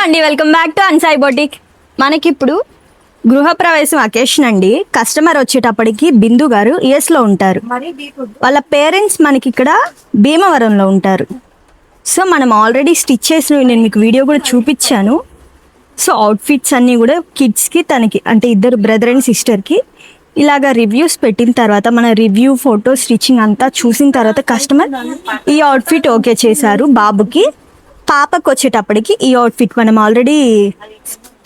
అండి, welcome back to అన్సాయి boutique. మనకి ఇప్పుడు గృహప్రవేశం అకేషన్ అండి. కస్టమర్ వచ్చేటప్పటికి బిందు గారు యుఎస్ లో ఉంటారు. వాళ్ళ పేరెంట్స్ మనకి ఇక్కడ భీమవరంలో ఉంటారు. సో మనం ఆల్రెడీ స్టిచ్ చేసినవి నేను మీకు వీడియో కూడా చూపించాను. సో అవుట్ఫిట్స్ అన్నీ కూడా కిడ్స్కి తనకి అంటే ఇద్దరు బ్రదర్ అండ్ సిస్టర్కి ఇలాగా రివ్యూస్ పెట్టిన తర్వాత మన రివ్యూ ఫోటో స్టిచ్చింగ్ అంతా చూసిన తర్వాత కస్టమర్ ఈ అవుట్ఫిట్ ఓకే చేశారు. బాబుకి పాపకు వచ్చేటప్పటికి ఈ అవుట్ఫిట్ మనం ఆల్రెడీ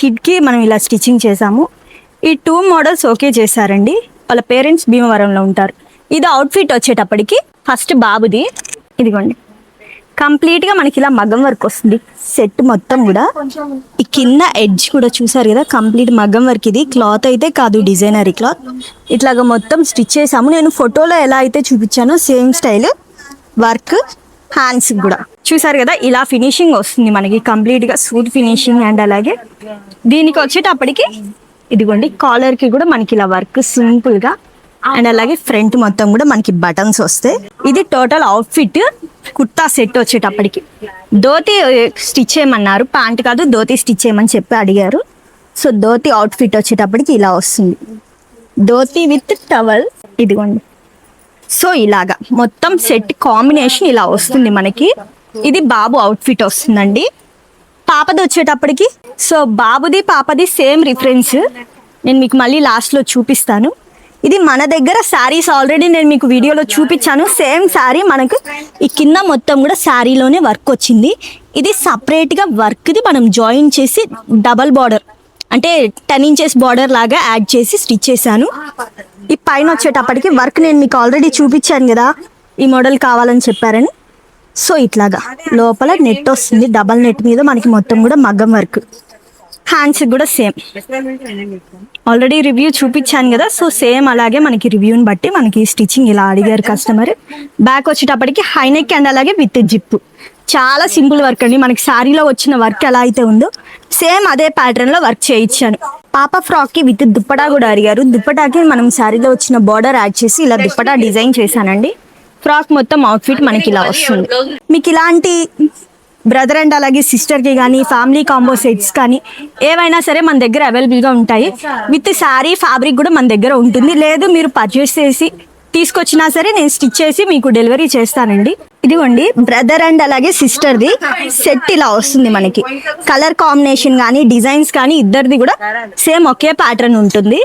కిడ్కి మనం ఇలా స్టిచ్చింగ్ చేసాము. ఈ 2 మోడల్స్ ఓకే చేశారండి. వాళ్ళ పేరెంట్స్ భీమవరంలో ఉంటారు. ఇది అవుట్ఫిట్ వచ్చేటప్పటికి ఫస్ట్ బాబుది ఇదిగోండి, కంప్లీట్గా మనకి ఇలా మగ్గం వర్క్ వస్తుంది. సెట్ మొత్తం కూడా ఈ కింద ఎడ్జ్ కూడా చూసారు కదా, కంప్లీట్ మగ్గం వర్క్. ఇది క్లాత్ అయితే కాదు, డిజైనరీ క్లాత్. ఇట్లాగా మొత్తం స్టిచ్ చేసాము. నేను ఫోటోలో ఎలా అయితే చూపించానో సేమ్ స్టైల్ వర్క్ హ్యాండ్స్ కూడా చూసారు కదా. ఇలా ఫినిషింగ్ వస్తుంది మనకి కంప్లీట్గా సూట్ ఫినిషింగ్. అండ్ అలాగే దీనికి వచ్చేటప్పటికి ఇదిగోండి కాలర్కి కూడా మనకి ఇలా వర్క్ సింపుల్గా. అండ్ అలాగే ఫ్రంట్ మొత్తం కూడా మనకి బటన్స్ వస్తాయి. ఇది టోటల్ అవుట్ఫిట్ కుర్తా సెట్ వచ్చేటప్పటికి. ధోతి స్టిచ్ చేయమన్నారు, ప్యాంట్ కాదు ధోతి స్టిచ్ చేయమని చెప్పి అడిగారు. సో ధోతి అవుట్ఫిట్ వచ్చేటప్పటికి ఇలా వస్తుంది, ధోతి విత్ టవల్. ఇదిగోండి, సో ఇలాగా మొత్తం సెట్ కాంబినేషన్ ఇలా వస్తుంది మనకి. ఇది బాబు అవుట్ఫిట్ వస్తుందండి. పాపది వచ్చేటప్పటికి సో బాబుది పాపది సేమ్ రిఫరెన్స్ నేను మీకు మళ్ళీ లాస్ట్లో చూపిస్తాను. ఇది మన దగ్గర శారీస్ ఆల్రెడీ నేను మీకు వీడియోలో చూపించాను. సేమ్ శారీ మనకు ఈ కింద మొత్తం కూడా శారీలోనే వర్క్ వచ్చింది. ఇది సపరేట్గా వర్క్ది మనం జాయిన్ చేసి డబల్ బార్డర్ అంటే 10 ఇంచెస్ బార్డర్ లాగా యాడ్ చేసి స్టిచ్ చేశాను. ఈ పైన వచ్చేటప్పటికి వర్క్ నేను మీకు ఆల్రెడీ చూపించాను కదా, ఈ మోడల్ కావాలని చెప్పారని. సో ఇట్లాగా లోపల నెట్ వస్తుంది, డబల్ నెట్ మీద మనకి మొత్తం కూడా మగ్గం వర్క్. హ్యాండ్స్ కూడా సేమ్ ఆల్రెడీ రివ్యూ చూపించాను కదా. సో సేమ్ అలాగే మనకి రివ్యూని బట్టి మనకి స్టిచ్చింగ్ ఇలా అడిగారు కస్టమర్. బ్యాక్ వచ్చేటప్పటికి హై నెక్ అండ్ అలాగే విత్ జిప్. చాలా సింపుల్ వర్క్ అండి. మనకి శారీలో వచ్చిన వర్క్ ఎలా అయితే ఉందో సేమ్ అదే ప్యాటర్న్ లో వర్క్ చేయించాను. పాప ఫ్రాక్ కి విత్ దుప్పటా కూడా అడిగారు. దుప్పటాకి మనం శారీలో వచ్చిన బార్డర్ యాడ్ చేసి ఇలా దుప్పటా డిజైన్ చేశానండి. ఫ్రాక్ మొత్తం అవుట్ఫిట్ మనకి ఇలా వస్తుంది. మీకు ఇలాంటి బ్రదర్ అండ్ అలాగే సిస్టర్కి కానీ ఫ్యామిలీ కాంబో సెట్స్ కానీ ఏవైనా సరే మన దగ్గర అవైలబుల్గా ఉంటాయి. విత్ శారీ ఫ్యాబ్రిక్ కూడా మన దగ్గర ఉంటుంది. లేదు మీరు పర్చేస్ చేసి తీసుకొచ్చినా సరే నేను స్టిచ్ చేసి మీకు డెలివరీ చేస్తానండి. ఇదిగోండి బ్రదర్ అండ్ అలాగే సిస్టర్ది సెట్ ఇలా వస్తుంది మనకి. కలర్ కాంబినేషన్ కానీ డిజైన్స్ కానీ ఇద్దరిది కూడా సేమ్ ఒకే ప్యాటర్న్ ఉంటుంది.